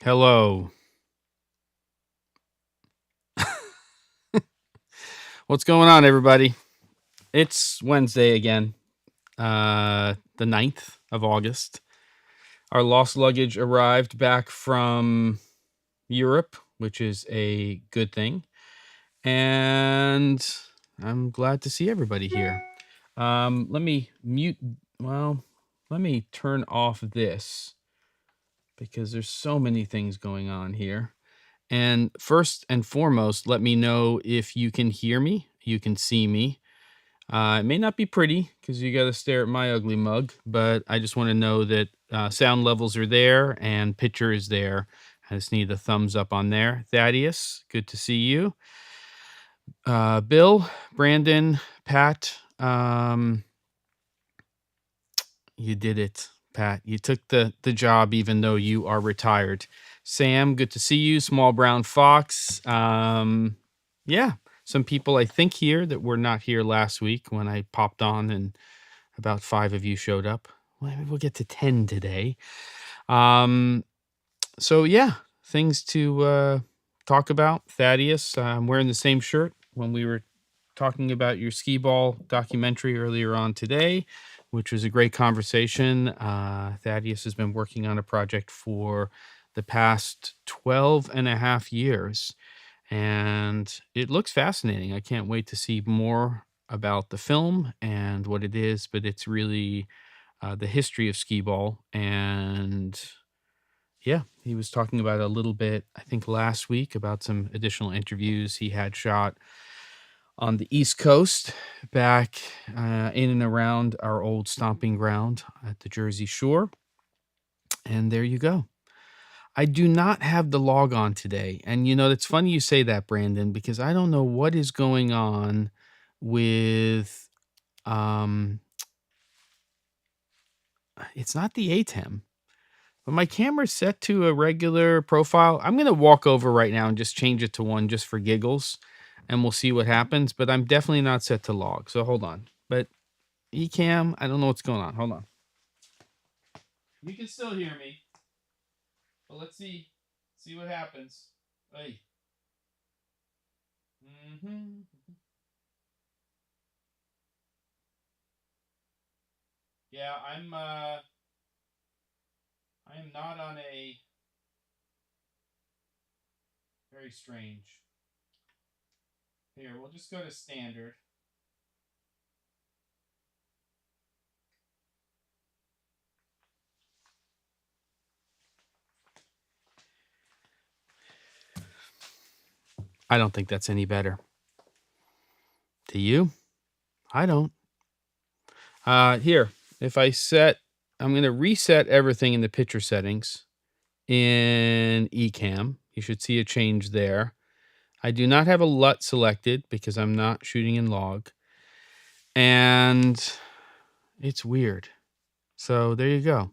Hello. What's going on, everybody? It's Wednesday again, the 9th of August. Our lost luggage arrived back from Europe, which is a good thing. And I'm glad to see everybody here. Let me let me turn off this because there's so many things going on here. And first and foremost, let me know if you can hear me, you can see me. It may not be pretty because you got to stare at my ugly mug, but I just want to know that sound levels are there and picture is there. I just need a thumbs up on there. Thaddeus, good to see you. Bill, Brandon, Pat, you did it, Pat. You took the job even though you are retired. Sam, good to see you. Small Brown Fox. Yeah, some people I think here that were not here last week when I popped on and about 5 of you showed up. Well, maybe we'll get to 10 today. So yeah, things to talk about. Thaddeus, I'm wearing the same shirt when we were talking about your skee ball documentary earlier on today, which was a great conversation. Thaddeus has been working on a project for the past 12 and a half years, and it looks fascinating. I can't wait to see more about the film and what it is, but it's really the history of skee ball. And yeah, he was talking about it a little bit, I think, last week about some additional interviews he had shot on the East Coast, back in and around our old stomping ground at the Jersey Shore. And there you go. I do not have the log on today. And it's funny you say that, Brandon, because I don't know what is going on with it's not the ATEM, but my camera's set to a regular profile. I'm going to walk over right now and just change it to one just for giggles, and we'll see what happens. But I'm definitely not set to log. So hold on. But Ecamm, I don't know what's going on. Hold on. You can still hear me. But let's see what happens. Hey. Mm-hmm. Yeah, I am not on a very strange. Here, we'll just go to standard. I don't think that's any better. Do you? I don't. Here, if I I'm going to reset everything in the picture settings in Ecamm. You should see a change there. I do not have a LUT selected because I'm not shooting in log. And it's weird. So there you go.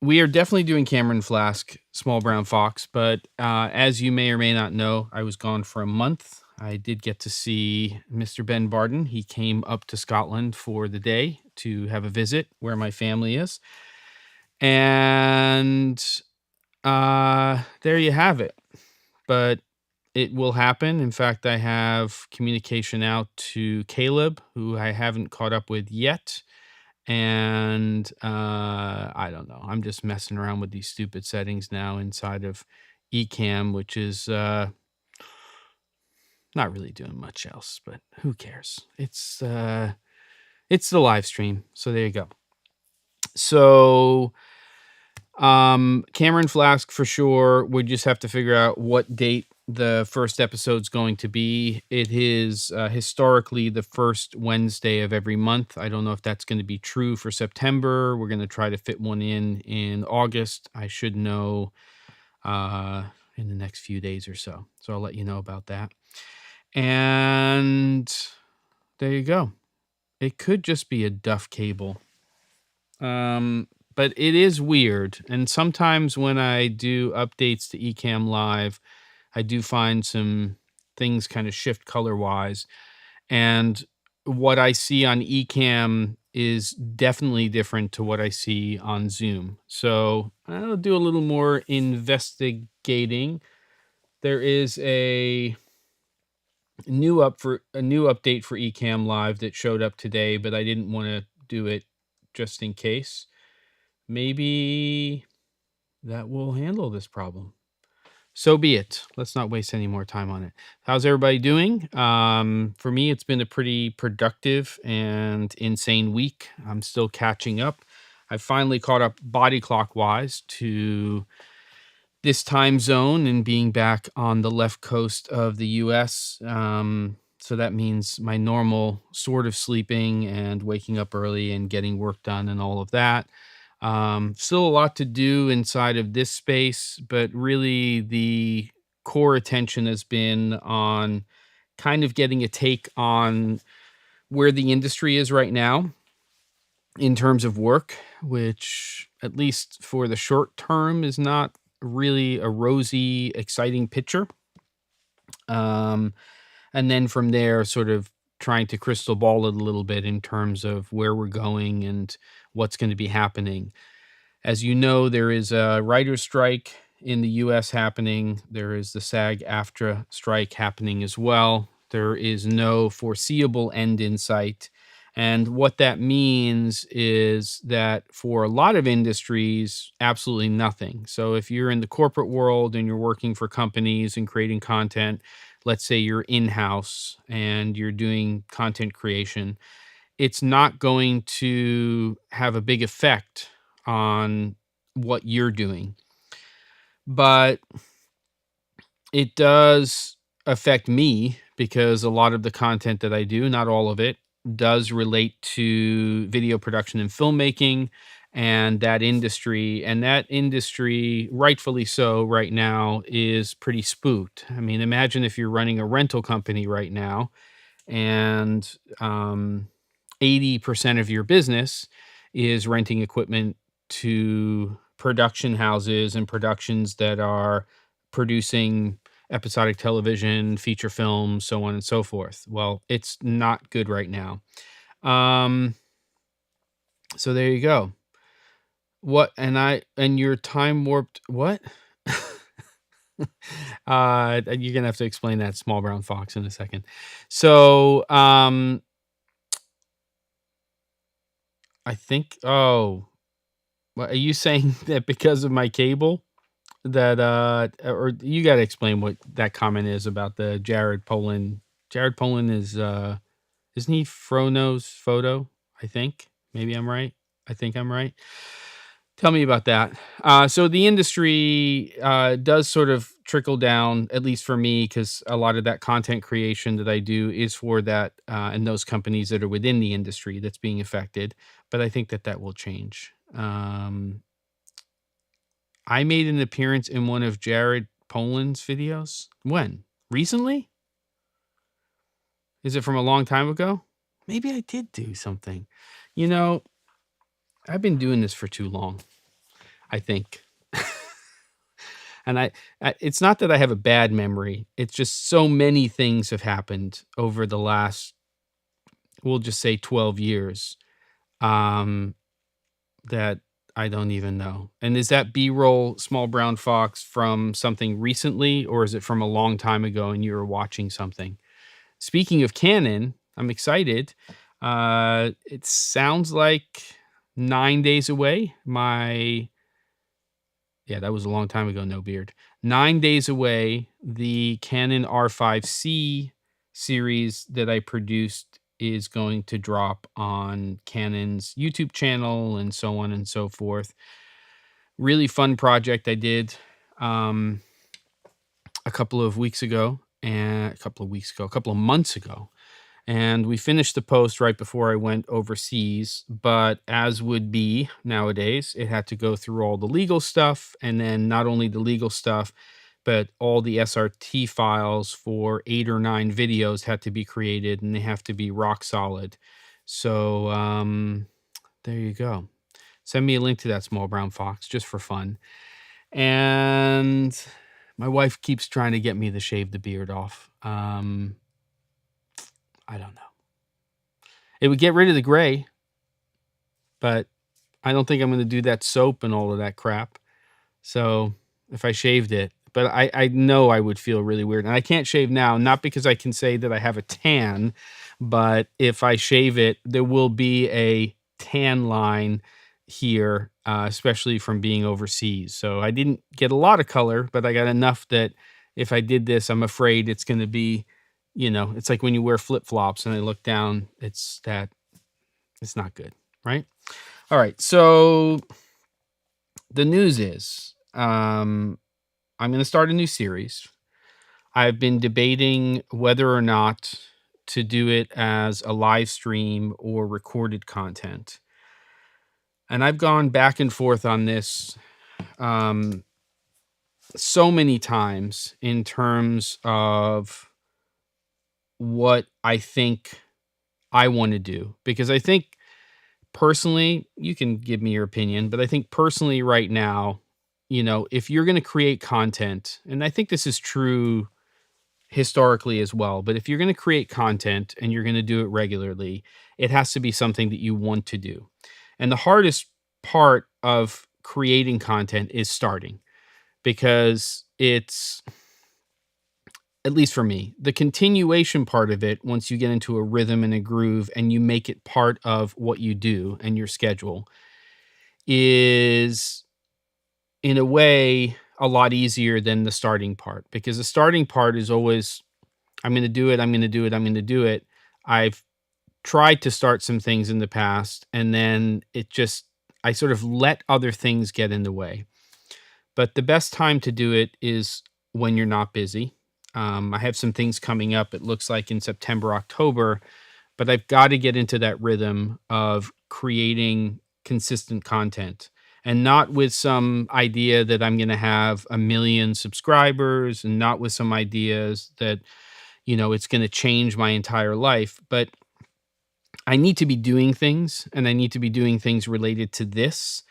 We are definitely doing Cameron Flask, Small Brown Fox, but as you may or may not know, I was gone for a month. I did get to see Mr. Ben Barden. He came up to Scotland for the day to have a visit where my family is. And there you have it. But it will happen. In fact, I have communication out to Caleb, who I haven't caught up with yet. And I don't know. I'm just messing around with these stupid settings now inside of Ecamm, which is not really doing much else, but who cares? It's the live stream. So there you go. So Cameron Flask for sure. We just have to figure out what date the first episode's going to be. It is historically the first Wednesday of every month. I don't know if that's going to be true for September. We're going to try to fit one in August. I should know in the next few days or so. So I'll let you know about that. And there you go. It could just be a Duff cable. But it is weird. And sometimes when I do updates to Ecamm Live, I do find some things kind of shift color-wise. And what I see on Ecamm is definitely different to what I see on Zoom. So I'll do a little more investigating. There is a new update for Ecamm Live that showed up today, but I didn't want to do it just in case. Maybe that will handle this problem. So be it. Let's not waste any more time on it. How's everybody doing? For me, it's been a pretty productive and insane week. I'm still catching up. I finally caught up body clock wise to this time zone and being back on the left coast of the US. So that means my normal sort of sleeping and waking up early and getting work done and all of that. Still a lot to do inside of this space, but really the core attention has been on kind of getting a take on where the industry is right now in terms of work, which at least for the short term is not really a rosy, exciting picture. And then from there, sort of trying to crystal ball it a little bit in terms of where we're going and what's going to be happening. As you know, there is a writer's strike in the US happening. There is the SAG-AFTRA strike happening as well. There is no foreseeable end in sight. And what that means is that for a lot of industries, absolutely nothing. So if you're in the corporate world and you're working for companies and creating content, let's say you're in-house and you're doing content creation, it's not going to have a big effect on what you're doing. But it does affect me because a lot of the content that I do, not all of it, does relate to video production and filmmaking and that industry. And that industry, rightfully so, right now is pretty spooked. I mean, imagine if you're running a rental company right now and 80% of your business is renting equipment to production houses and productions that are producing episodic television, feature films, so on and so forth. Well, it's not good right now. So there you go. What and your time warped what? You're gonna have to explain that, small brown fox, in a second. So I think what, are you saying that because of my cable that or you got to explain what that comment is about the Jared Polin. Jared Polin is isn't he Frono's photo? I think. Maybe I'm right. I think I'm right. Tell me about that. So the industry does sort of trickle down, at least for me, because a lot of that content creation that I do is for that and those companies that are within the industry that's being affected. But I think that that will change. I made an appearance in one of Jared Poland's videos. When? Recently? Is it from a long time ago? Maybe I did do something. You know, I've been doing this for too long, I think. And it's not that I have a bad memory. It's just so many things have happened over the last, we'll just say 12 years, that I don't even know. And is that B-roll small brown fox from something recently, or is it from a long time ago and you were watching something? Speaking of Canon, I'm excited. It sounds like 9 days away. Yeah, that was a long time ago, no beard. 9 days away, the Canon R5C series that I produced is going to drop on Canon's YouTube channel and so on and so forth. Really fun project I did a couple of months ago. And we finished the post right before I went overseas. But as would be nowadays, it had to go through all the legal stuff. And then not only the legal stuff, but all the SRT files for 8 or 9 videos had to be created and they have to be rock solid. So there you go. Send me a link to that, small brown fox, just for fun. And my wife keeps trying to get me to shave the beard off. I don't know. It would get rid of the gray. but I don't think I'm going to do that soap and all of that crap. So if I shaved it, but I know I would feel really weird. And I can't shave now, not because I can say that I have a tan, but if I shave it, there will be a tan line here, especially from being overseas. So I didn't get a lot of color, but I got enough that if I did this, I'm afraid it's going to be, it's like when you wear flip-flops and I look down, it's not good, right? All right. So the news is, I'm going to start a new series. I've been debating whether or not to do it as a live stream or recorded content. And I've gone back and forth on this so many times in terms of what I think I want to do. Because I think personally, you can give me your opinion, but I think personally right now, if you're going to create content, and I think this is true historically as well, but if you're going to create content and you're going to do it regularly, it has to be something that you want to do. And the hardest part of creating content is starting, because it's, at least for me, the continuation part of it, once you get into a rhythm and a groove and you make it part of what you do and your schedule, is in a way a lot easier than the starting part, because the starting part is always, I'm going to do it, I'm going to do it, I'm going to do it. I've tried to start some things in the past, and then I sort of let other things get in the way. But the best time to do it is when you're not busy. I have some things coming up, it looks like in September, October, but I've got to get into that rhythm of creating consistent content, and not with some idea that I'm going to have 1 million subscribers, and not with some ideas that, it's going to change my entire life. But I need to be doing things, and I need to be doing things related to this,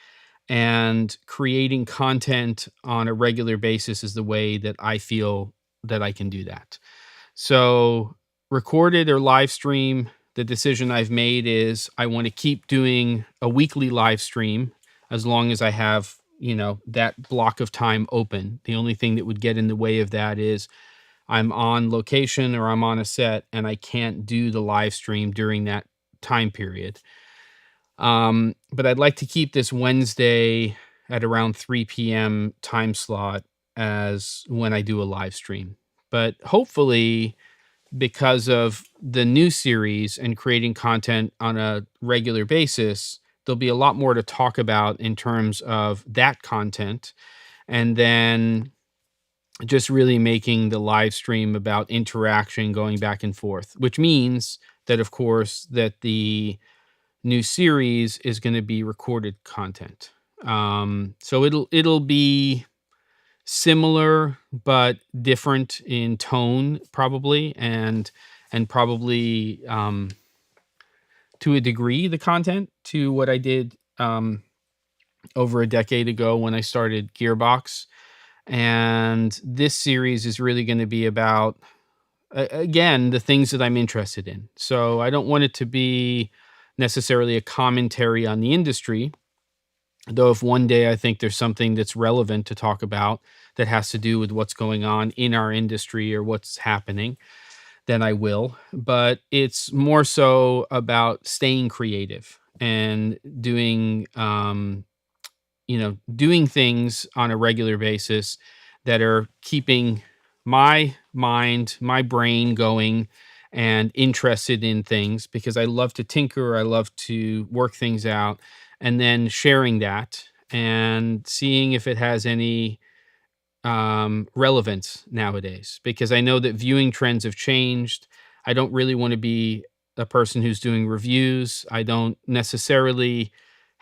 and creating content on a regular basis is the way that I feel that I can do that. So recorded or live stream, the decision I've made is I want to keep doing a weekly live stream as long as I have, that block of time open. The only thing that would get in the way of that is I'm on location or I'm on a set and I can't do the live stream during that time period. But I'd like to keep this Wednesday at around 3 p.m. time slot as when I do a live stream. But hopefully, because of the new series and creating content on a regular basis, there'll be a lot more to talk about in terms of that content. And then just really making the live stream about interaction, going back and forth, which means that, of course, that the new series is going to be recorded content. So it'll be similar but different in tone, probably, and probably to a degree the content to what I did over a decade ago when I started Gearbox. And this series is really going to be about, again, the things that I'm interested in. So I don't want it to be necessarily a commentary on the industry, though if one day I think there's something that's relevant to talk about that has to do with what's going on in our industry or what's happening, then I will. But it's more so about staying creative and doing, doing things on a regular basis that are keeping my mind, my brain going and interested in things, because I love to tinker, I love to work things out, and then sharing that and seeing if it has any relevance nowadays, because I know that viewing trends have changed. I don't really want to be a person who's doing reviews. I don't necessarily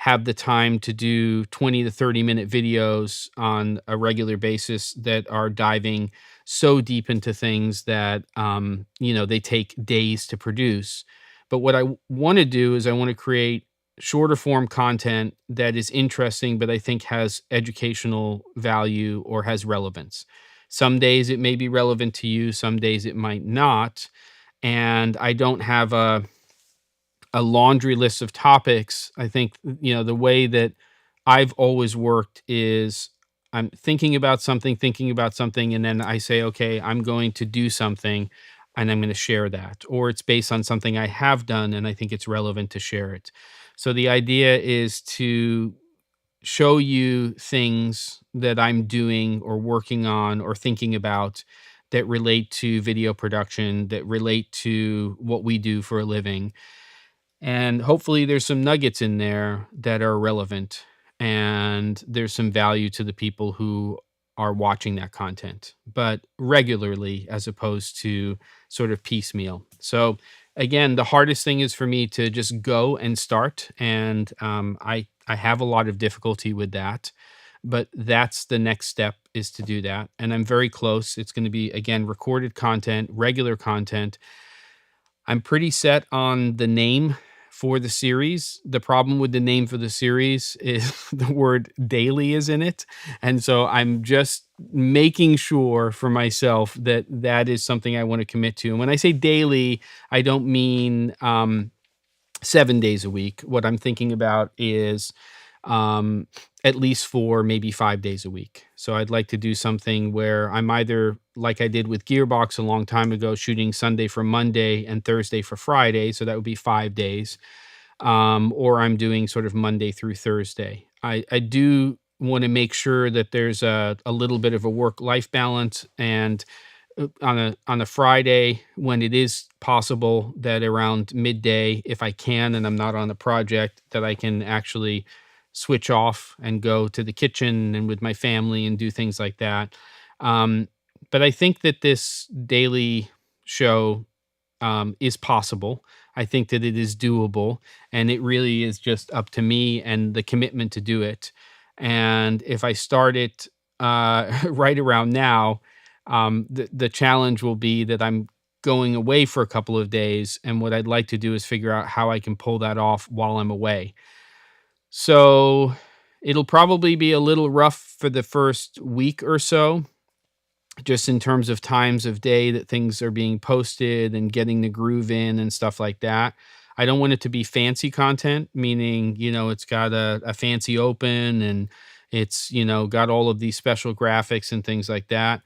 have the time to do 20 to 30-minute videos on a regular basis that are diving so deep into things that, they take days to produce. But what I want to do is I want to create shorter form content that is interesting, but I think has educational value or has relevance. Some days it may be relevant to you, some days it might not. And I don't have a a laundry list of topics. I think, the way that I've always worked is I'm thinking about something, and then I say, okay, I'm going to do something and I'm going to share that. Or it's based on something I have done and I think it's relevant to share it. So the idea is to show you things that I'm doing or working on or thinking about that relate to video production, that relate to what we do for a living. And hopefully there's some nuggets in there that are relevant and there's some value to the people who are watching that content, but regularly as opposed to sort of piecemeal. So again, the hardest thing is for me to just go and start. And I have a lot of difficulty with that, but that's the next step, is to do that. And I'm very close. It's going to be, again, recorded content, regular content. I'm pretty set on the name for the series. The problem with the name for the series is the word daily is in it. And so I'm just making sure for myself that that is something I want to commit to. And when I say daily, I don't mean 7 days a week. What I'm thinking about is at least 4, maybe 5 days a week. So I'd like to do something where I'm either, like I did with Gearbox a long time ago, shooting Sunday for Monday and Thursday for Friday. So that would be 5 days. Or I'm doing sort of Monday through Thursday. I do want to make sure that there's a little bit of a work-life balance, and on a Friday, when it is possible, that around midday, if I can and I'm not on a project, that I can actually switch off and go to the kitchen and with my family and do things like that. But I think that this daily show is possible. I think that it is doable, and it really is just up to me and the commitment to do it. And if I start it right around now, the challenge will be that I'm going away for a couple of days, and what I'd like to do is figure out how I can pull that off while I'm away. So it'll probably be a little rough for the first week or so, just in terms of times of day that things are being posted and getting the groove in and stuff like that. I don't want it to be fancy content, meaning, it's got a fancy open and it's, got all of these special graphics and things like that.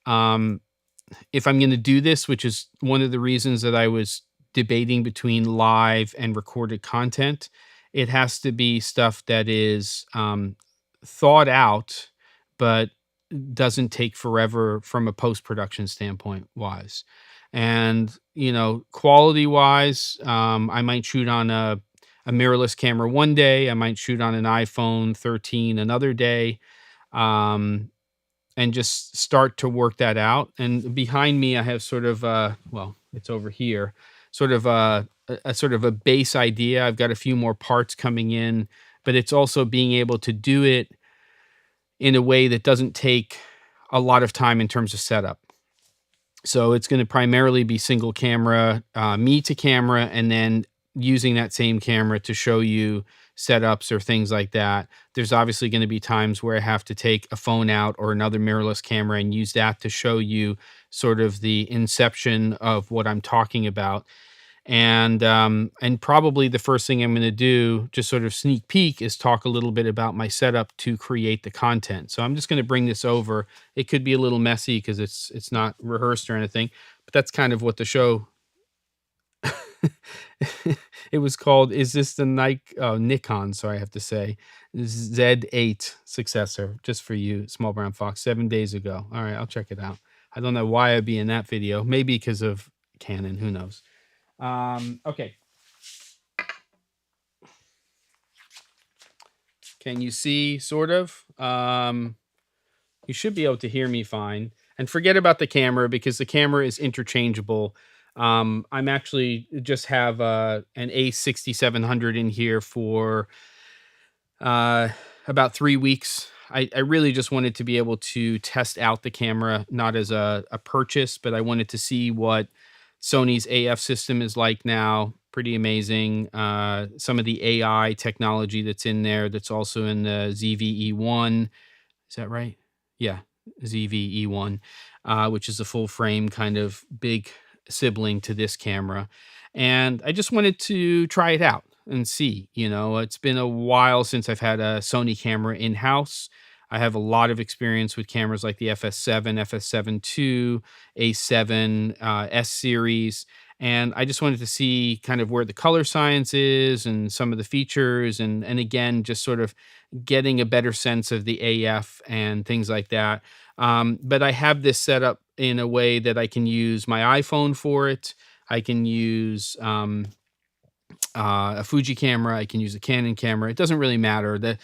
If I'm going to do this, which is one of the reasons that I was debating between live and recorded content, it has to be stuff that is thought out, but doesn't take forever from a post-production standpoint wise. And, quality wise, I might shoot on a mirrorless camera one day. I might shoot on an iPhone 13 another day. And just start to work that out. And behind me, I have sort of, it's over here, sort of a sort of a base idea. I've got a few more parts coming in, but it's also being able to do it in a way that doesn't take a lot of time in terms of setup. So it's going to primarily be single camera, me to camera, and then using that same camera to show you setups or things like that. There's obviously going to be times where I have to take a phone out or another mirrorless camera and use that to show you sort of the inception of what I'm talking about. And probably the first thing I'm going to do, just sort of sneak peek, is talk a little bit about my setup to create the content. So I'm just going to bring this over. It could be a little messy because it's not rehearsed or anything, but that's kind of what the show. It was called, is this the Nikon, sorry, I have to say, Z8 successor, just for you, Small Brown Fox, 7 days ago. All right, I'll check it out. I don't know why I'd be in that video. Maybe because of Canon, who knows. Okay. Can you see, sort of? You should be able to hear me fine. And forget about the camera, because the camera is interchangeable. I'm actually just have an A6700 in here for about 3 weeks. I really just wanted to be able to test out the camera, not as a purchase, but I wanted to see what Sony's AF system is like now. Pretty amazing. Some of the AI technology that's in there, that's also in the ZV-E1. Is that right? Yeah, ZV-E1, which is a full frame kind of big sibling to this camera. and I just wanted to try it out and see. It's been a while since I've had a Sony camera in-house. I have a lot of experience with cameras like the FS7, FS7 II, A7, S series, and I just wanted to see kind of where the color science is and some of the features, and again, just sort of getting a better sense of the AF and things like that. But I have this set up in a way that I can use my iPhone for it. I can use a Fuji camera. I can use a Canon camera. It doesn't really matter. The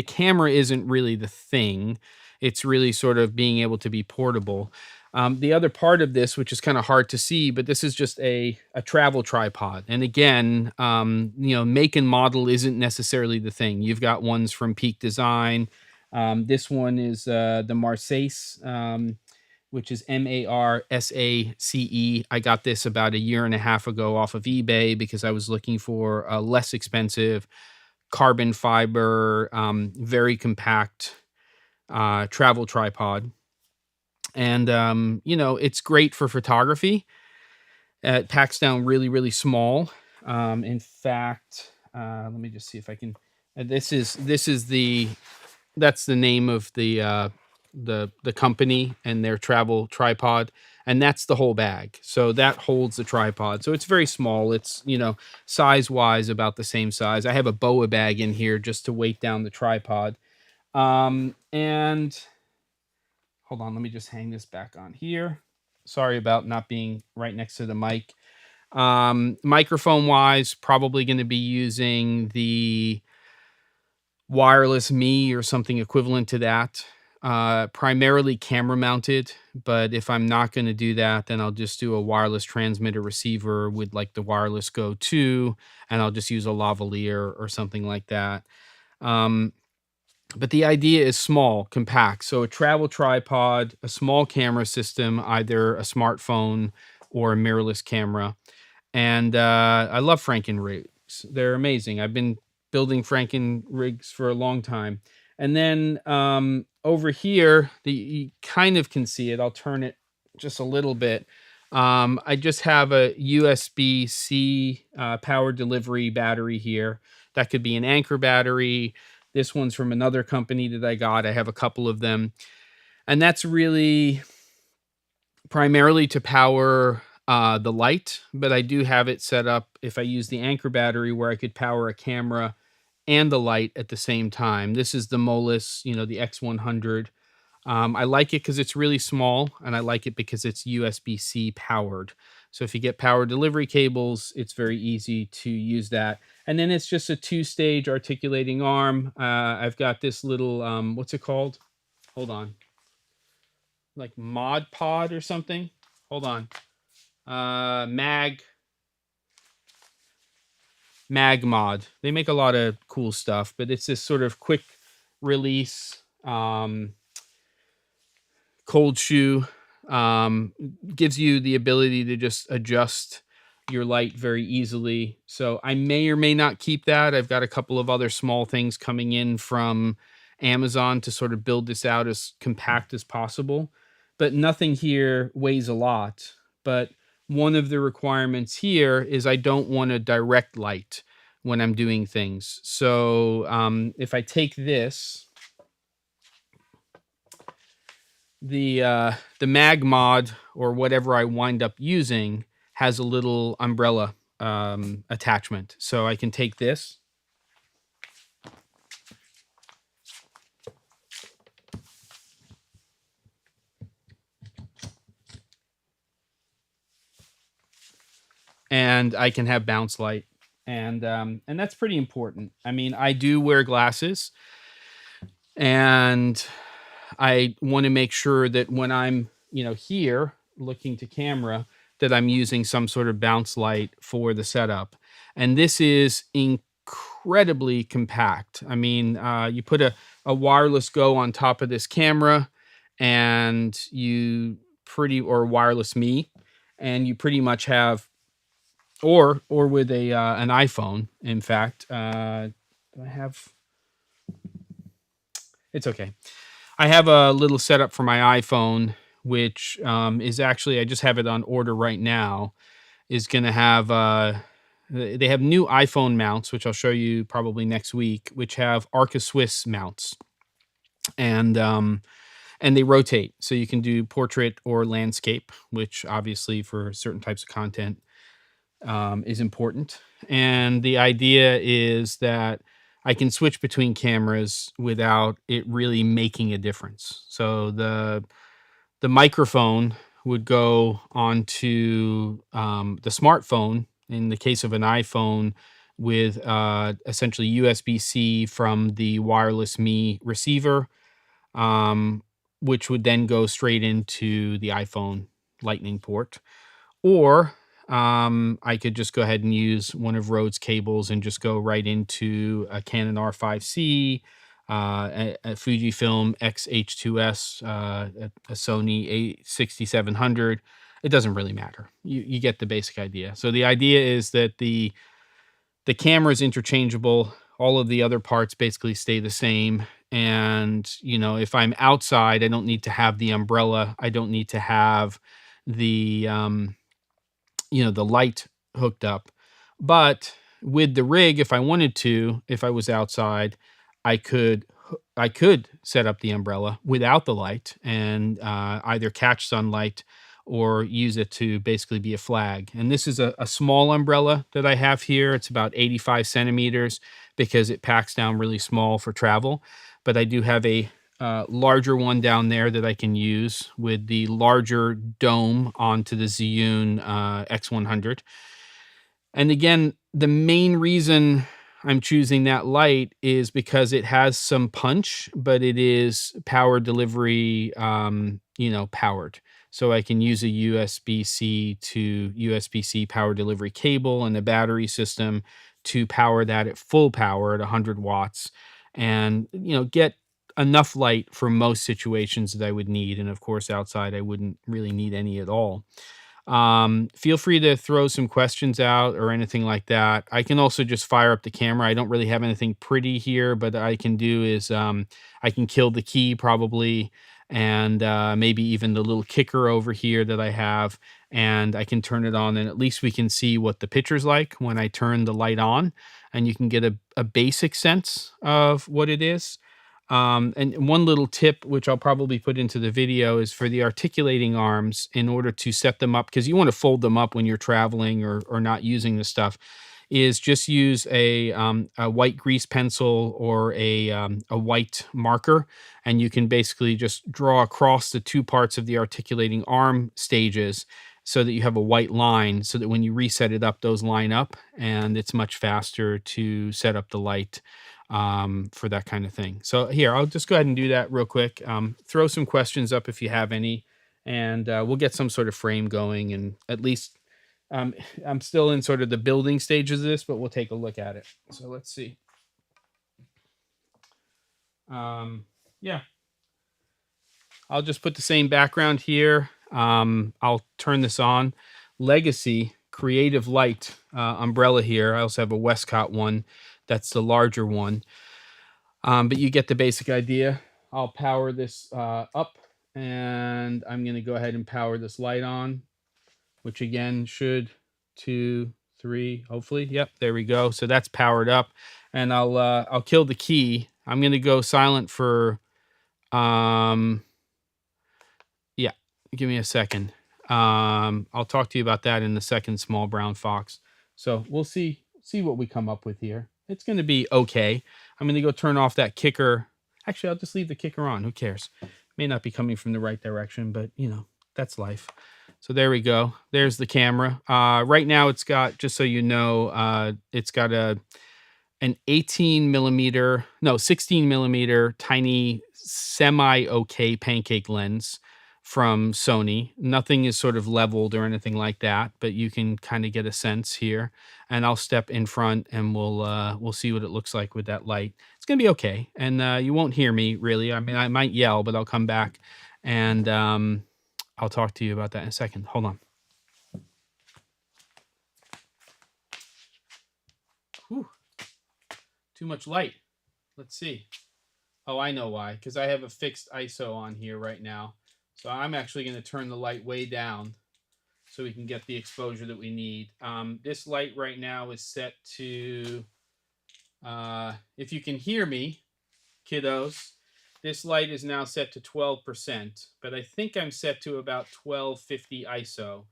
camera isn't really the thing. It's really sort of being able to be portable. The other part of this, which is kind of hard to see, but this is just a travel tripod. And again, make and model isn't necessarily the thing. You've got ones from Peak Design. This one is the Marsace, which is Marsace. I got this about a year and a half ago off of eBay because I was looking for a less expensive carbon fiber, very compact travel tripod. And, it's great for photography. It packs down really, really small. In fact, let me just see if I can. That's the name of the company and their travel tripod, and that's the whole bag. So that holds the tripod. So it's very small. It's size wise about the same size. I have a BOA bag in here just to weight down the tripod. And hold on, let me just hang this back on here. Sorry about not being right next to the mic. Microphone wise, probably going to be using the wireless Me or something equivalent to that. Primarily camera mounted, but if I'm not going to do that, then I'll just do a wireless transmitter receiver with like the Wireless Go 2, and I'll just use a lavalier or something like that. But the idea is small, compact. So a travel tripod, a small camera system, either a smartphone or a mirrorless camera. And I love Franken rigs. They're amazing. I've been building Franken rigs for a long time. And then over here, you kind of can see it. I'll turn it just a little bit. I just have a USB-C power delivery battery here. That could be an Anker battery. This one's from another company that I got. I have a couple of them. And that's really primarily to power the light, but I do have it set up if I use the Anker battery where I could power a camera and the light at the same time. This is the Molus, the X100. I like it because it's really small, and I like it because it's USB-C powered. So if you get power delivery cables, it's very easy to use that. And then it's just a 2-stage articulating arm. I've got this little, what's it called? Hold on. Like Mod Pod or something? Hold on. Mag Mod. They make a lot of cool stuff, but it's this sort of quick release, cold shoe, gives you the ability to just adjust your light very easily. So I may or may not keep that. I've got a couple of other small things coming in from Amazon to sort of build this out as compact as possible, but nothing here weighs a lot. But one of the requirements here is I don't want a direct light when I'm doing things. So if I take this, the Mag Mod or whatever I wind up using has a little umbrella attachment. So I can take this. And I can have bounce light. And that's pretty important. I mean, I do wear glasses, and I want to make sure that when I'm, here looking to camera, that I'm using some sort of bounce light for the setup. And this is incredibly compact. I mean, you put a wireless Go on top of this camera, and or wireless Me, and you pretty much have, or with an iPhone. In fact, it's okay. I have a little setup for my iPhone, which is actually, I just have it on order right now. is going to have, they have new iPhone mounts, which I'll show you probably next week, which have Arca Swiss mounts. And they rotate. So you can do portrait or landscape, which obviously for certain types of content is important. And the idea is that I can switch between cameras without it really making a difference. So the microphone would go onto the smartphone, in the case of an iPhone, with essentially USB-C from the wireless Me receiver, which would then go straight into the iPhone Lightning port. Or I could just go ahead and use one of Rode's cables and just go right into a Canon R5C, a Fujifilm X-H2S, a Sony A6700. It doesn't really matter. You get the basic idea. So the idea is that the camera is interchangeable. All of the other parts basically stay the same. And, you know, if I'm outside, I don't need to have the umbrella. I don't need to have the, you know, the light hooked up. But with the rig, if I wanted to, if I was outside, I could set up the umbrella without the light and either catch sunlight or use it to basically be a flag. And this is a small umbrella that I have here. It's about 85 centimeters because it packs down really small for travel. But I do have a larger one down there that I can use with the larger dome onto the ZHIYUN X100. And again, the main reason I'm choosing that light is because it has some punch, but it is power delivery, you know, powered. So I can use a USB-C to USB-C power delivery cable and a battery system to power that at full power at 100 watts and, you know, get enough light for most situations that I would need. And of course, outside, I wouldn't really need any at all. Feel free to throw some questions out or anything like that. I can also just fire up the camera. I don't really have anything pretty here, but I can do is I can kill the key probably, and maybe even the little kicker over here that I have, and I can turn it on, and at least we can see what the picture's like when I turn the light on, and you can get a basic sense of what it is. And one little tip, which I'll probably put into the video, is for the articulating arms, in order to set them up, because you want to fold them up when you're traveling or not using the stuff, is just use a white grease pencil or a white marker, and you can basically just draw across the two parts of the articulating arm stages so that you have a white line, so that when you reset it up, those line up, and it's much faster to set up the light for that kind of thing. So here, I'll just go ahead and do that real quick. Throw some questions up if you have any, and we'll get some sort of frame going. And at least I'm still in sort of the building stages of this, but we'll take a look at it. So let's see. Yeah, I'll just put the same background here. I'll turn this on. Legacy Creative Light umbrella here. I also have a Westcott one. That's the larger one. But you get the basic idea. I'll power this up, and I'm going to go ahead and power this light on, which again should 2, 3, hopefully. Yep, there we go. So that's powered up, and I'll kill the key. I'm going to go silent for yeah. Give me a second. I'll talk to you about that in the second, small brown fox. So we'll see what we come up with here. It's going to be okay. I'm going to go turn off that kicker. Actually, I'll just leave the kicker on. Who cares? May not be coming from the right direction, but you know, that's life. So there we go. There's the camera. Right now it's got, just so you know, it's got an 16 millimeter tiny semi-okay pancake lens from Sony. Nothing is sort of leveled or anything like that, but you can kind of get a sense here. And I'll step in front and we'll see what it looks like with that light. It's gonna be okay, and you won't hear me really. I mean, I might yell, but I'll come back and I'll talk to you about that in a second. Hold on. Whew. Too much light. Let's see. Oh, I know why. Because I have a fixed ISO on here right now. So I'm actually going to turn the light way down so we can get the exposure that we need. This light right now is set to, if you can hear me, kiddos, this light is now set to 12%, but I think I'm set to about 1250 ISO.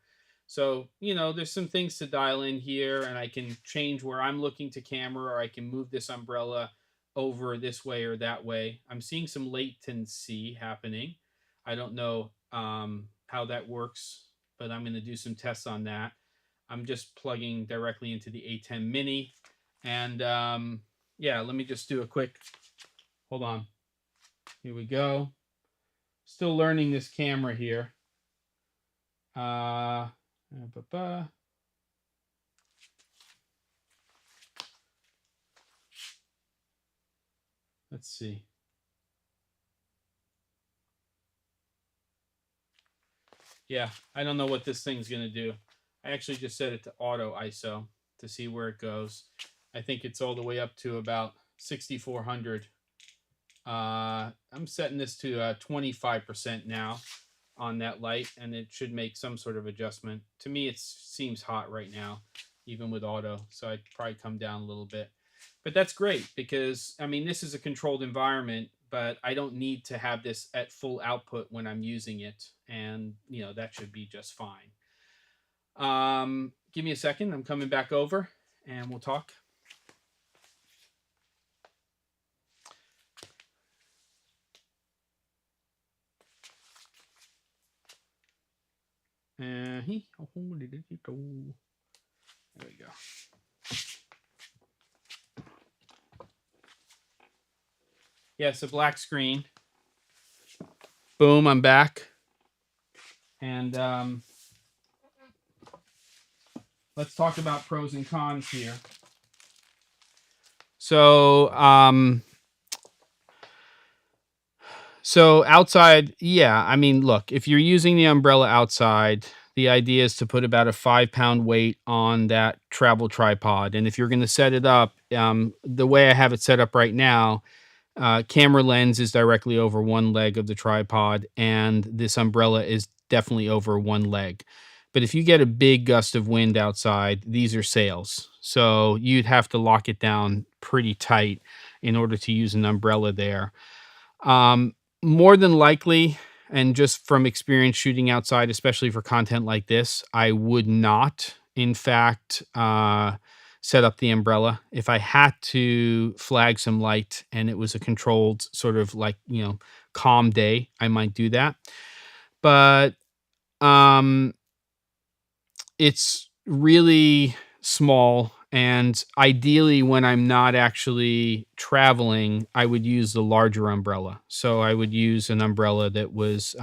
So, you know, there's some things to dial in here, and I can change where I'm looking to camera, or I can move this umbrella over this way or that way. I'm seeing some latency happening. I don't know how that works, but I'm going to do some tests on that. I'm just plugging directly into the A10 Mini. And yeah, let me just do a quick, hold on. Here we go. Still learning this camera here. Let's see. Yeah, I don't know what this thing's going to do. I actually just set it to auto ISO to see where it goes. I think it's all the way up to about 6400. I'm setting this to 25% now on that light, and it should make some sort of adjustment. To me, it seems hot right now, even with auto, so I'd probably come down a little bit. But that's great because, I mean, this is a controlled environment, but I don't need to have this at full output when I'm using it, and, you know, that should be just fine. Give me a second. I'm coming back over, and we'll talk. There we go. Yeah, it's a black screen. Boom, I'm back. And let's talk about pros and cons here. So outside, yeah, I mean, look, if you're using the umbrella outside, the idea is to put about a 5-pound weight on that travel tripod. And if you're going to set it up, the way I have it set up right now, camera lens is directly over one leg of the tripod, and this umbrella is definitely over one leg. But if you get a big gust of wind outside, these are sails. So you'd have to lock it down pretty tight in order to use an umbrella there. More than likely, and just from experience shooting outside, especially for content like this, I would not, in fact, set up the umbrella. If I had to flag some light and it was a controlled sort of like, you know, calm day, I might do that. But it's really small, and ideally when I'm not actually traveling, I would use the larger umbrella. So I would use an umbrella that was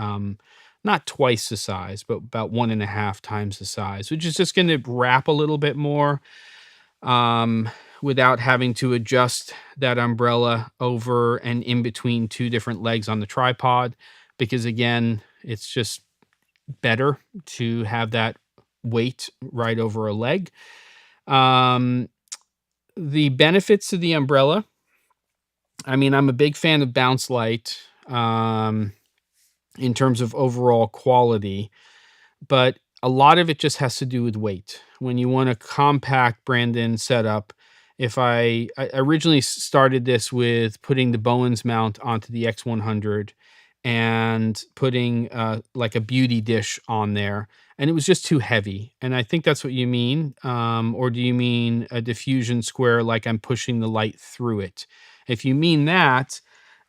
not twice the size, but about 1.5 times the size, which is just going to wrap a little bit more without having to adjust that umbrella over and in between two different legs on the tripod, because again, it's just better to have that weight right over a leg. The benefits of the umbrella, I mean, I'm a big fan of bounce light in terms of overall quality, but a lot of it just has to do with weight. When you want a compact Brandon setup, if I originally started this with putting the Bowens mount onto the X100 and putting like a beauty dish on there, and it was just too heavy. And I think that's what you mean. Or do you mean a diffusion square, like I'm pushing the light through it? If you mean that,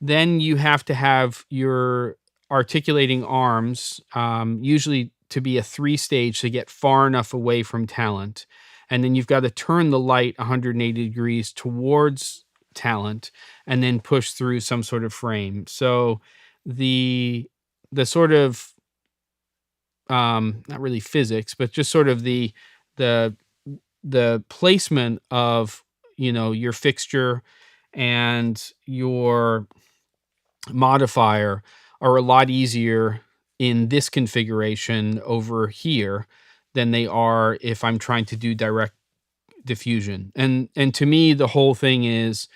then you have to have your articulating arms, usually to be a 3-stage to get far enough away from talent. And then you've got to turn the light 180 degrees towards talent and then push through some sort of frame. So the sort of not really physics, but just sort of the placement of, you know, your fixture and your modifier are a lot easier in this configuration over here than they are if I'm trying to do direct diffusion. And to me, the whole thing is,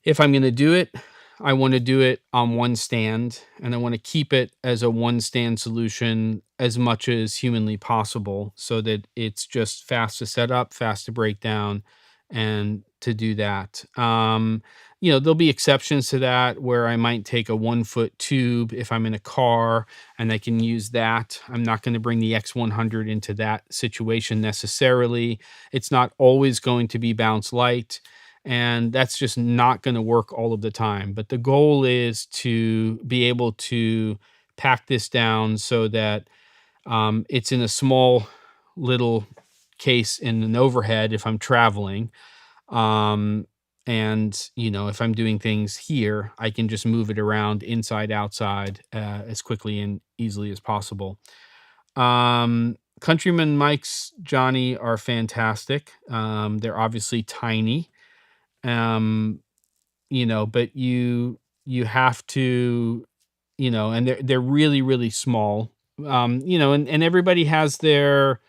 if I'm going to do it, I want to do it on one stand, and I want to keep it as a one stand solution as much as humanly possible so that it's just fast to set up, fast to break down, and to do that. There'll be exceptions to that where I might take a 1-foot tube if I'm in a car and I can use that. I'm not going to bring the X100 into that situation necessarily. It's not always going to be bounce light, and that's just not going to work all of the time. But the goal is to be able to pack this down so that it's in a small little case in an overhead if I'm traveling. And if I'm doing things here, I can just move it around inside, outside, as quickly and easily as possible. Countryman mics, Johnny, are fantastic. They're obviously tiny. But you have to, and they're really, really small. And everybody has their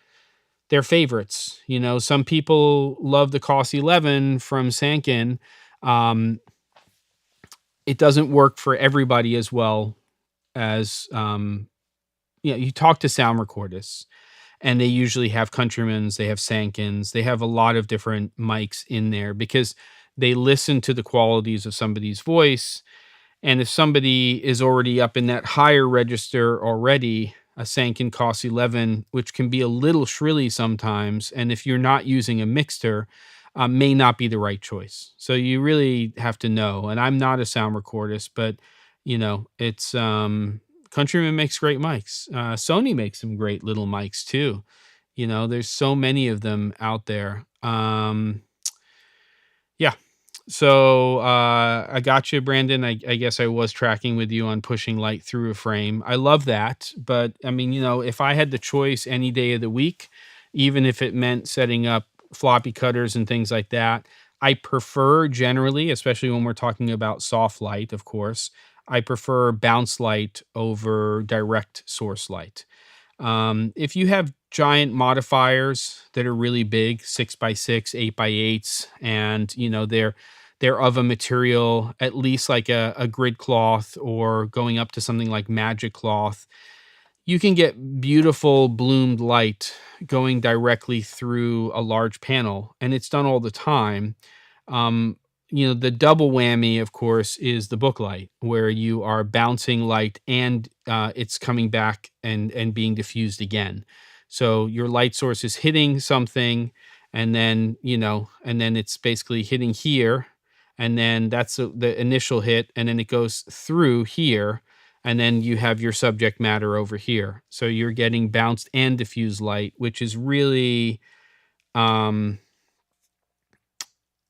favorites. Some people love the COS 11 from Sanken. It doesn't work for everybody as well as, you talk to sound recordists, and they usually have Countryman's, they have Sankens, they have a lot of different mics in there because they listen to the qualities of somebody's voice. And if somebody is already up in that higher register already, a Sanken COS 11, which can be a little shrilly sometimes, and if you're not using a mixer, may not be the right choice. So you really have to know. And I'm not a sound recordist, but it's Countryman makes great mics. Sony makes some great little mics too. There's so many of them out there. Yeah. So I got you, Brandon. I guess I was tracking with you on pushing light through a frame. I love that. But I mean, if I had the choice any day of the week, even if it meant setting up floppy cutters and things like that, I prefer generally, especially when we're talking about soft light, of course, I prefer bounce light over direct source light. If you have giant modifiers that are really big, 6x6, 8x8s, and they're of a material at least like a grid cloth or going up to something like magic cloth, you can get beautiful bloomed light going directly through a large panel, and it's done all the time. The double whammy, of course, is the book light, where you are bouncing light and it's coming back and being diffused again. So your light source is hitting something, and then it's basically hitting here, and then that's the initial hit, and then it goes through here, and then you have your subject matter over here. So you're getting bounced and diffused light, which is really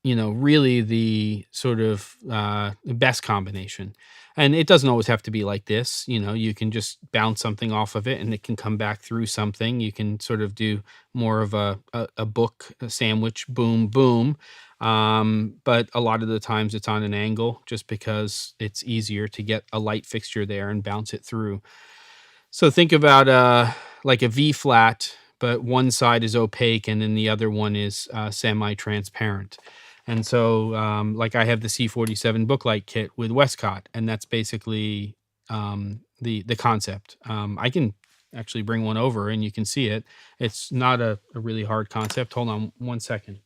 really the sort of best combination. And it doesn't always have to be like this. You can just bounce something off of it and it can come back through something. You can sort of do more of a book, a sandwich, boom, boom. But a lot of the times it's on an angle just because it's easier to get a light fixture there and bounce it through. So think about like a V flat, but one side is opaque and then the other one is semi-transparent. And so, like I have the C47 booklight kit with Westcott, and that's basically the concept. I can actually bring one over and you can see it. It's not a really hard concept. Hold on 1 second.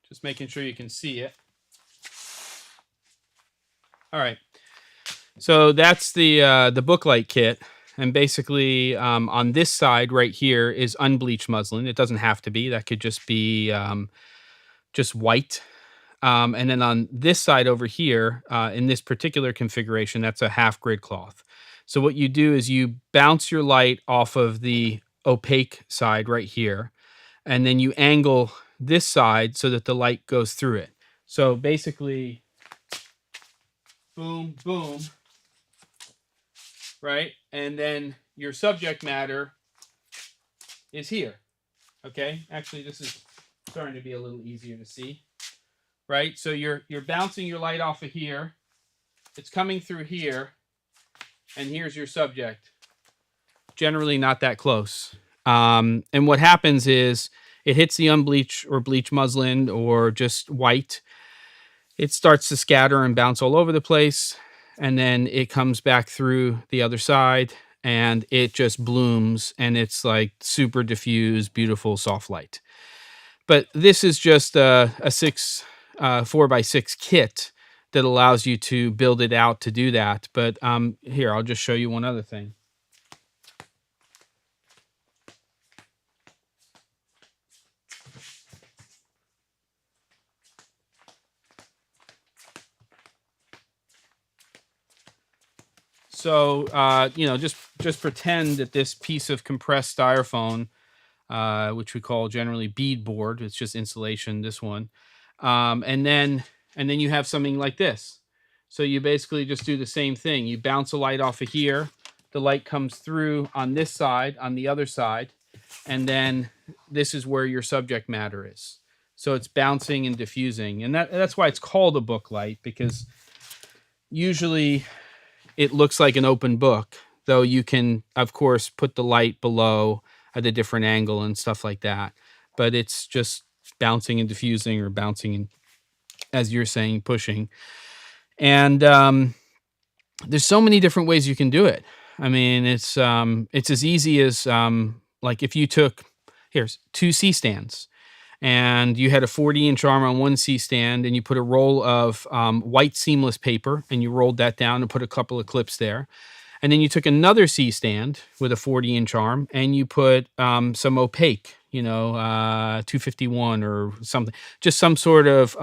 Just making sure you can see it. All right. So that's the booklight kit. And basically on this side right here is unbleached muslin. It doesn't have to be. That could just be just white. And then on this side over here, in this particular configuration, that's a half grid cloth. So what you do is you bounce your light off of the opaque side right here, and then you angle this side so that the light goes through it. So basically, boom, boom, right? And then your subject matter is here, okay? Actually, this is starting to be a little easier to see. right? So you're bouncing your light off of here. It's coming through here, and here's your subject. Generally not that close. And what happens is it hits the unbleached or bleached muslin or just white. It starts to scatter and bounce all over the place, and then it comes back through the other side, and it just blooms, and it's like super diffuse, beautiful, soft light. But this is just a 4x6 kit that allows you to build it out to do that. But here, I'll just show you one other thing. So, just pretend that this piece of compressed styrofoam, which we call generally bead board, it's just insulation, this one. And then you have something like this. So you basically just do the same thing. You bounce a light off of here. The light comes through on this side, on the other side. And then this is where your subject matter is. So it's bouncing and diffusing. And that's why it's called a book light, because usually it looks like an open book, though you can, of course, put the light below at a different angle and stuff like that. But it's just bouncing and diffusing, or bouncing and, as you're saying, pushing. And there's so many different ways you can do it. I mean, it's as easy as like if you took, here's 2 C-stands, and you had a 40-inch arm on one C-stand, and you put a roll of white seamless paper, and you rolled that down and put a couple of clips there. And then you took another C-stand with a 40-inch arm, and you put some opaque, 251 or something, just some sort of,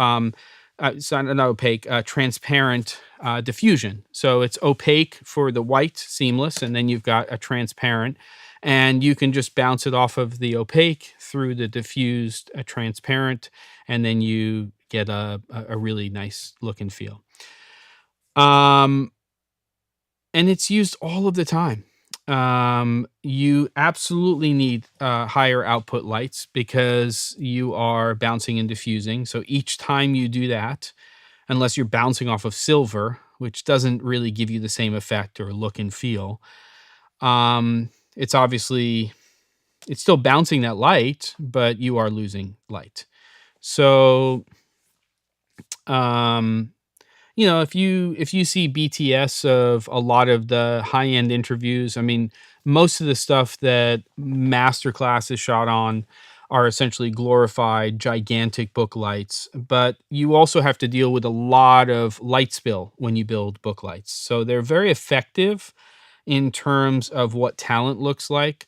it's not opaque, transparent diffusion. So it's opaque for the white seamless, and then you've got a transparent. And you can just bounce it off of the opaque through the diffused transparent, and then you get a really nice look and feel. And it's used all of the time. You absolutely need higher output lights because you are bouncing and diffusing. So each time you do that, unless you're bouncing off of silver, which doesn't really give you the same effect or look and feel, it's still bouncing that light, but you are losing light. So, if you see BTS of a lot of the high-end interviews, I mean, most of the stuff that Masterclass is shot on are essentially glorified, gigantic book lights. But you also have to deal with a lot of light spill when you build book lights. So they're very effective in terms of what talent looks like,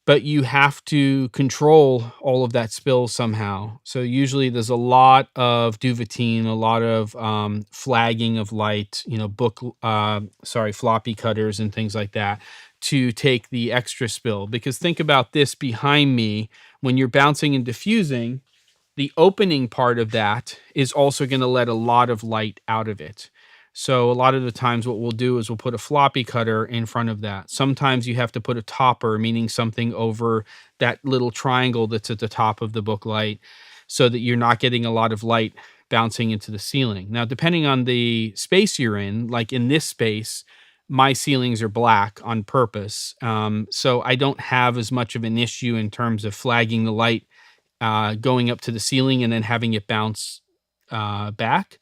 but you have to control all of that spill somehow. So usually there's a lot of duvetine, a lot of flagging of light, floppy cutters and things like that to take the extra spill. Because think about this behind me, when you're bouncing and diffusing, the opening part of that is also going to let a lot of light out of it. So a lot of the times what we'll do is we'll put a floppy cutter in front of that. Sometimes you have to put a topper, meaning something over that little triangle that's at the top of the book light, so that you're not getting a lot of light bouncing into the ceiling. Now, depending on the space you're in, like in this space, my ceilings are black on purpose. So I don't have as much of an issue in terms of flagging the light going up to the ceiling and then having it bounce back.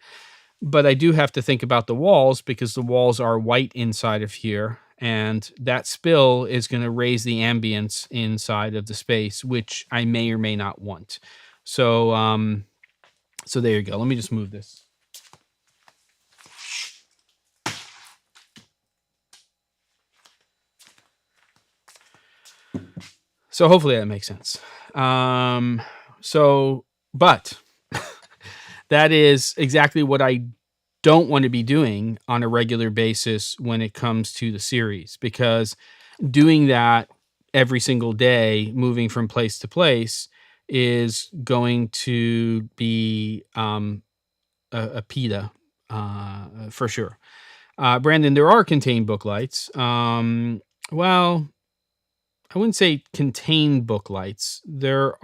But I do have to think about the walls, because the walls are white inside of here, and that spill is going to raise the ambience inside of the space, which I may or may not want. So, so there you go. Let me just move this. So hopefully that makes sense. But that is exactly what I don't want to be doing on a regular basis when it comes to the series, because doing that every single day, moving from place to place, is going to be a PETA for sure. Brandon, there are contained book lights. Well, I wouldn't say contained book lights. There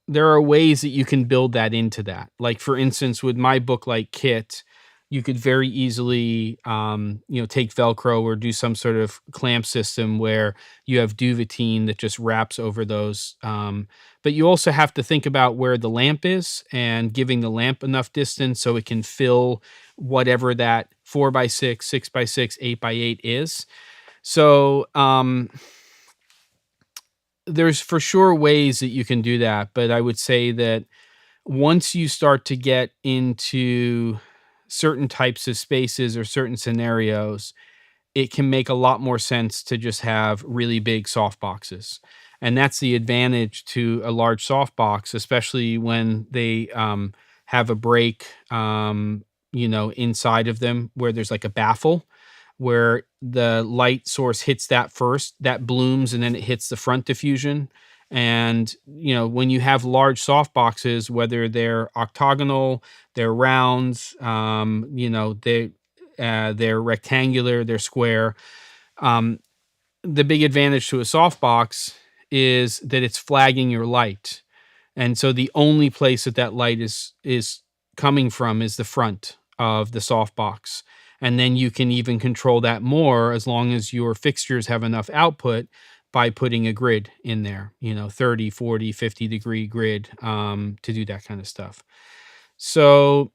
there are ways that you can build that into that. Like, for instance, with my Booklight kit, you could very easily, take Velcro or do some sort of clamp system where you have duvetine that just wraps over those. But you also have to think about where the lamp is and giving the lamp enough distance so it can fill whatever that 4x6, 6x6, 8x8 is. So, there's for sure ways that you can do that, but I would say that once you start to get into certain types of spaces or certain scenarios, it can make a lot more sense to just have really big soft boxes. And that's the advantage to a large soft box, especially when they have a break, inside of them where there's like a baffle where the light source hits that first, that blooms, and then it hits the front diffusion. And, when you have large soft boxes, whether they're octagonal, they're rounds, they're rectangular, they're square. The big advantage to a softbox is that it's flagging your light. And so the only place that light is coming from is the front of the softbox. And then you can even control that more as long as your fixtures have enough output by putting a grid in there, 30, 40, 50 degree grid to do that kind of stuff. So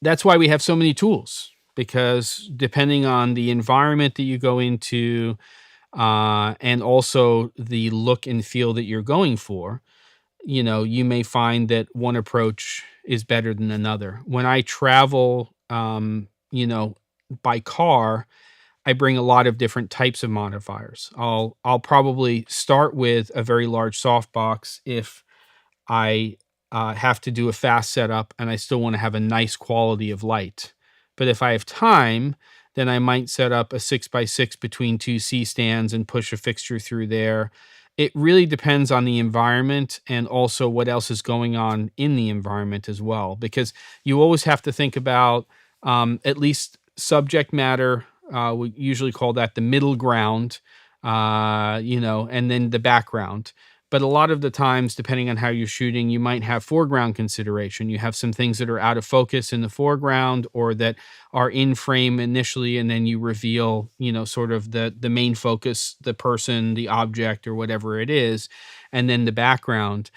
that's why we have so many tools, because depending on the environment that you go into and also the look and feel that you're going for, you may find that one approach is better than another. When I travel, by car, I bring a lot of different types of modifiers. I'll probably start with a very large softbox if I have to do a fast setup and I still want to have a nice quality of light. But if I have time, then I might set up a 6x6 between two C stands and push a fixture through there. It really depends on the environment and also what else is going on in the environment as well, because you always have to think about at least subject matter. We usually call that the middle ground, and then the background. But a lot of the times, depending on how you're shooting, you might have foreground consideration. You have some things that are out of focus in the foreground or that are in frame initially, and then you reveal, sort of the main focus, the person, the object, or whatever it is, and then the background.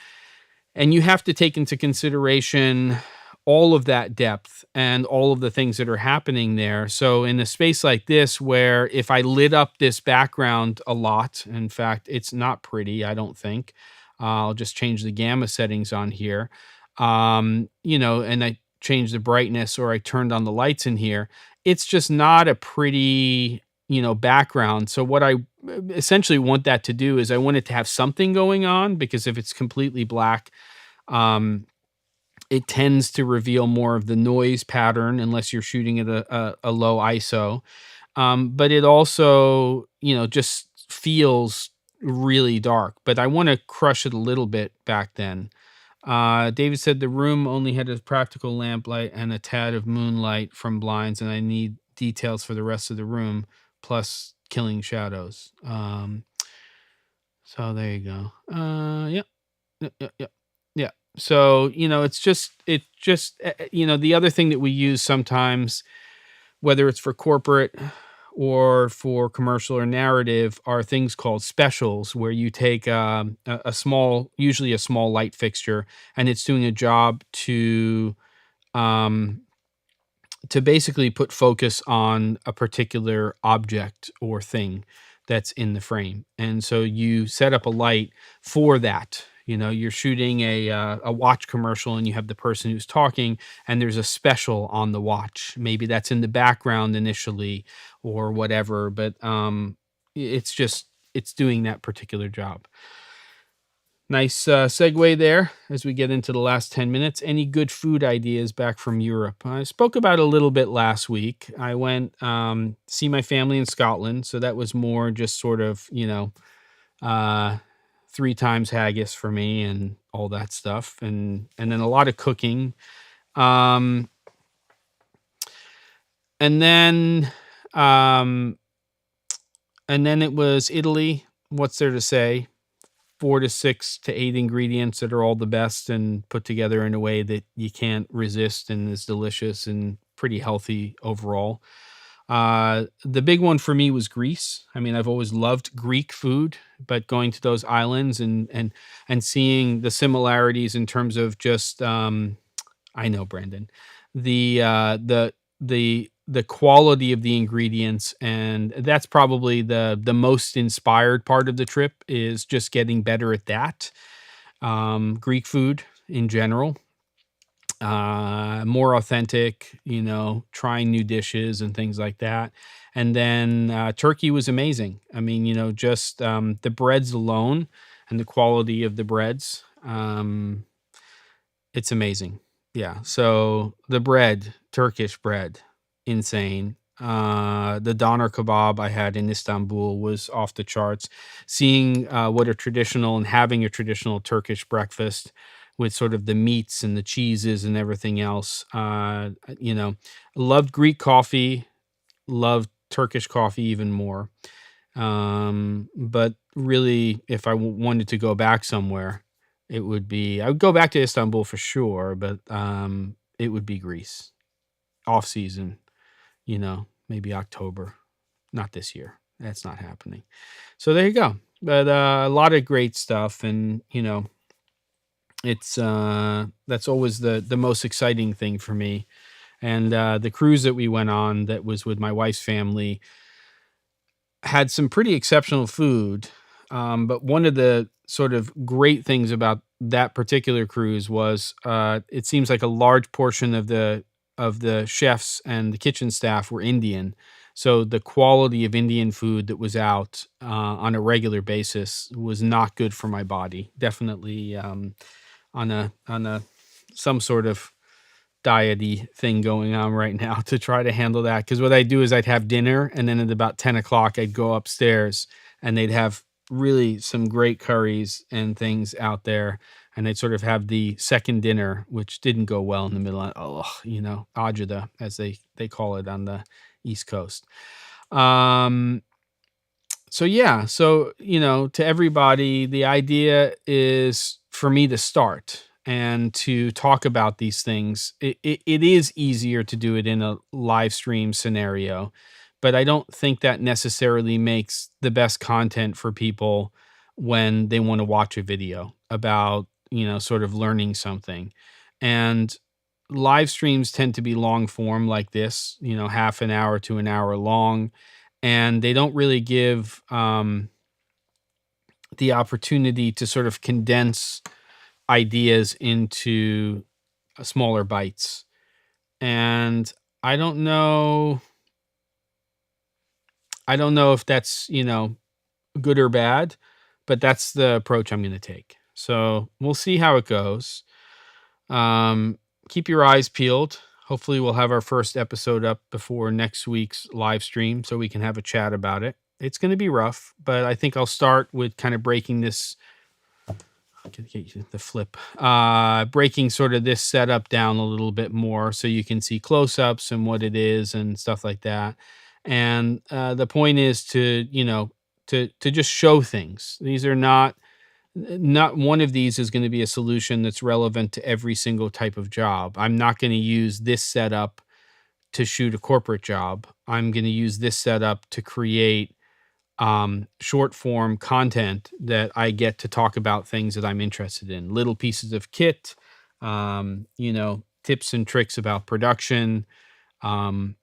And you have to take into consideration all of that depth and all of the things that are happening there. So in a space like this, where if I lit up this background a lot, in fact, it's not pretty, I don't think. I'll just change the gamma settings on here, and I change the brightness or I turned on the lights in here. It's just not a pretty, background. So what I essentially want that to do is I want it to have something going on, because if it's completely black, it tends to reveal more of the noise pattern unless you're shooting at a low ISO. But it also, just feels really dark. But I want to crush it a little bit back then. David said the room only had a practical lamplight and a tad of moonlight from blinds, and I need details for the rest of the room, plus killing shadows. So there you go. Yep. Yeah. So, it's just, the other thing that we use sometimes, whether it's for corporate or for commercial or narrative, are things called specials, where you take usually a small light fixture, and it's doing a job to basically put focus on a particular object or thing that's in the frame. And so you set up a light for that. You're shooting a watch commercial and you have the person who's talking and there's a special on the watch. Maybe that's in the background initially or whatever, but it's doing that particular job. Nice segue there as we get into the last 10 minutes. Any good food ideas back from Europe? I spoke about a little bit last week. I went see my family in Scotland, so that was more just sort of, 3 times haggis for me and all that stuff, and then a lot of cooking. And then it was Italy. What's there to say? 4 to 6 to 8 ingredients that are all the best and put together in a way that you can't resist and is delicious and pretty healthy overall. The big one for me was Greece. I mean, I've always loved Greek food, but going to those islands and seeing the similarities in terms of just I know, Brandon, the quality of the ingredients, and that's probably the most inspired part of the trip, is just getting better at that. Greek food in general, more authentic, trying new dishes and things like that. And then Turkey was amazing. I mean, just the breads alone and the quality of the breads, it's amazing. Yeah. So the bread, Turkish bread, insane. The doner kebab I had in Istanbul was off the charts. Seeing what a traditional and having a traditional Turkish breakfast with sort of the meats and the cheeses and everything else. Loved Greek coffee, loved Turkish coffee even more. But really, if I wanted to go back somewhere, I would go back to Istanbul for sure, but it would be Greece, off season, maybe October, not this year. That's not happening. So there you go. But a lot of great stuff, and it's that's always the most exciting thing for me. And the cruise that we went on, that was with my wife's family, had some pretty exceptional food. But one of the sort of great things about that particular cruise was it seems like a large portion of the chefs and the kitchen staff were Indian. So the quality of Indian food that was out on a regular basis was not good for my body. Definitely on a some sort of diety thing going on right now to try to handle that. Because what I'd do is I'd have dinner, and then at about 10 o'clock, I'd go upstairs and they'd have really some great curries and things out there. And they'd sort of have the second dinner, which didn't go well in the middle of, ajada, as they call it on the East Coast. So yeah, to everybody, the idea is for me to start and to talk about these things. It is easier to do it in a live stream scenario, but I don't think that necessarily makes the best content for people when they want to watch a video about, sort of learning something. And live streams tend to be long form like this, half an hour to an hour long, and they don't really give the opportunity to sort of condense ideas into smaller bites. And I don't know if that's, good or bad, but that's the approach I'm going to take. So we'll see how it goes. Keep your eyes peeled. Hopefully we'll have our first episode up before next week's live stream so we can have a chat about it. It's going to be rough, but I think I'll start with kind of breaking this, breaking sort of this setup down a little bit more so you can see close-ups and what it is and stuff like that. And the point is to just show things. These are not one of these is going to be a solution that's relevant to every single type of job. I'm not going to use this setup to shoot a corporate job. I'm going to use this setup to create short form content that I get to talk about things that I'm interested in. Little pieces of kit, tips and tricks about production. Nothing's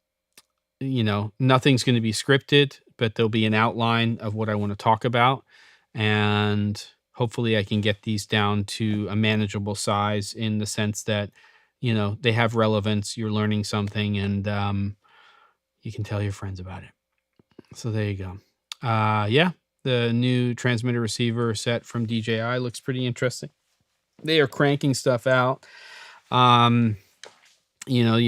going to be scripted, but there'll be an outline of what I want to talk about. And hopefully I can get these down to a manageable size in the sense that, they have relevance, you're learning something, and you can tell your friends about it. So there you go. The new transmitter receiver set from DJI looks pretty interesting. They are cranking stuff out. You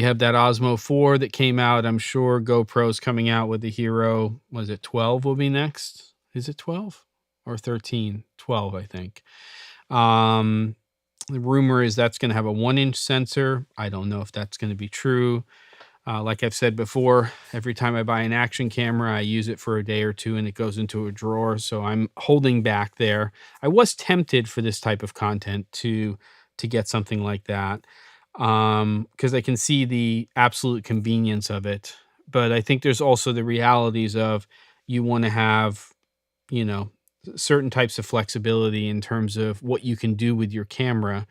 have that Osmo 4 that came out. I'm sure GoPro's coming out with the Hero. Was it 12 will be next? Is it 12 or 13? 12, I think. The rumor is that's going to have a 1-inch sensor. I don't know if that's going to be true. Like I've said before, every time I buy an action camera, I use it for a day or two and it goes into a drawer. So I'm holding back there. I was tempted for this type of content to get something like that, because I can see the absolute convenience of it. But I think there's also the realities of you want to have, you know, certain types of flexibility in terms of what you can do with your camera.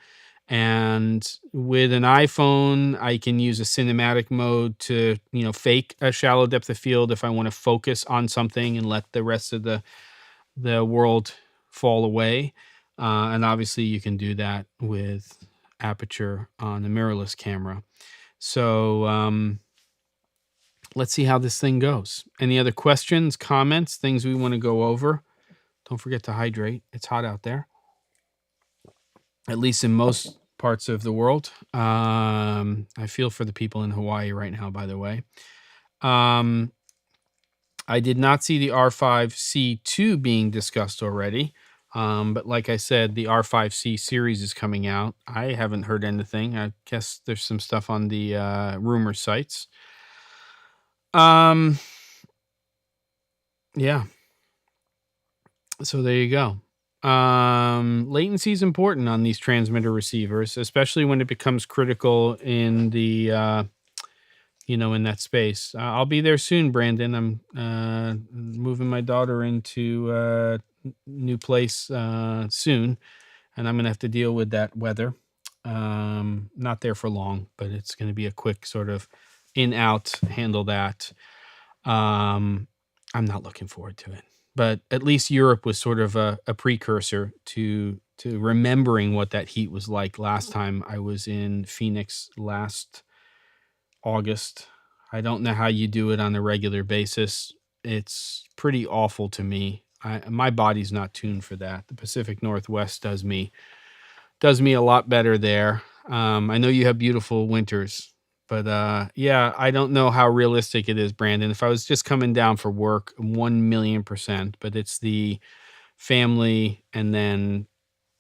And with an iPhone, I can use a cinematic mode to, fake a shallow depth of field if I want to focus on something and let the rest of the world fall away. And obviously you can do that with Aputure on a mirrorless camera. So let's see how this thing goes. Any other questions, comments, things we want to go over? Don't forget to hydrate. It's hot out there, at least in most parts of the world. I feel for the people in Hawaii right now, by the way. I did not see the R5C2 being discussed already. But like I said, the R5C series is coming out. I haven't heard anything. I guess there's some stuff on the rumor sites. Yeah. So there you go. Latency is important on these transmitter receivers, especially when it becomes critical in the, in that space. I'll be there soon, Brandon. I'm moving my daughter into a new place soon, and I'm going to have to deal with that weather. Not there for long, but it's going to be a quick sort of in-out, handle that. I'm not looking forward to it. But at least Europe was sort of a precursor to remembering what that heat was like last time I was in Phoenix last August. I don't know how you do it on a regular basis. It's pretty awful to me. My body's not tuned for that. The Pacific Northwest does me a lot better there. I know you have beautiful winters. But yeah, I don't know how realistic it is, Brandon. If I was just coming down for work, 1,000,000%, but it's the family and then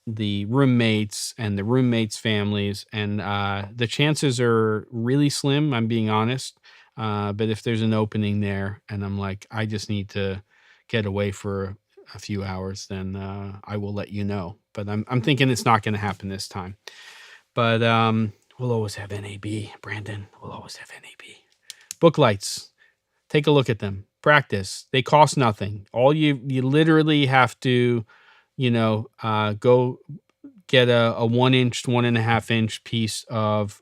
the roommates and the roommates' families. And the chances are really slim, I'm being honest. But if there's an opening there and I'm like, I just need to get away for a few hours, then I will let you know. But I'm thinking it's not going to happen this time. But we'll always have NAB, Brandon. We'll always have NAB. Book lights. Take a look at them. Practice. They cost nothing. All you literally have to, go get a 1-inch, 1.5-inch piece of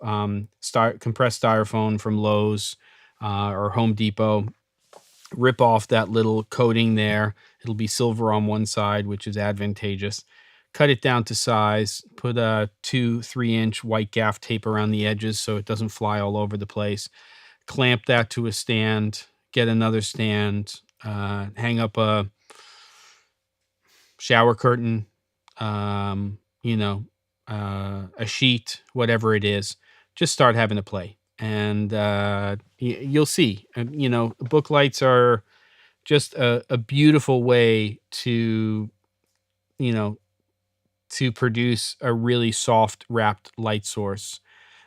compressed styrofoam from Lowe's or Home Depot. Rip off that little coating there. It'll be silver on one side, which is advantageous. Cut it down to size, put a 2-3-inch white gaff tape around the edges so it doesn't fly all over the place. Clamp that to a stand, get another stand, hang up a shower curtain, a sheet, whatever it is. Just start having to play. And you'll see, book lights are just a beautiful way to, to produce a really soft wrapped light source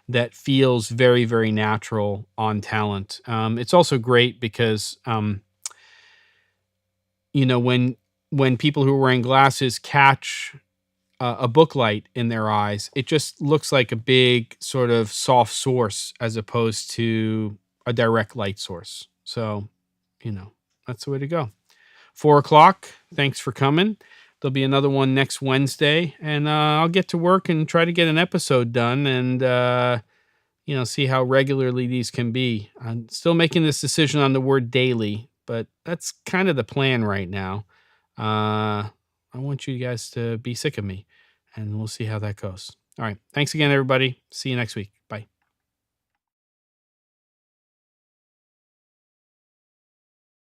that feels very, very natural on talent. It's also great because, when people who are wearing glasses catch a book light in their eyes, it just looks like a big sort of soft source as opposed to a direct light source. So, that's the way to go. 4:00. Thanks for coming. There'll be another one next Wednesday, and I'll get to work and try to get an episode done and, see how regularly these can be. I'm still making this decision on the word daily, but that's kind of the plan right now. I want you guys to be sick of me, and we'll see how that goes. All right. Thanks again, everybody. See you next week.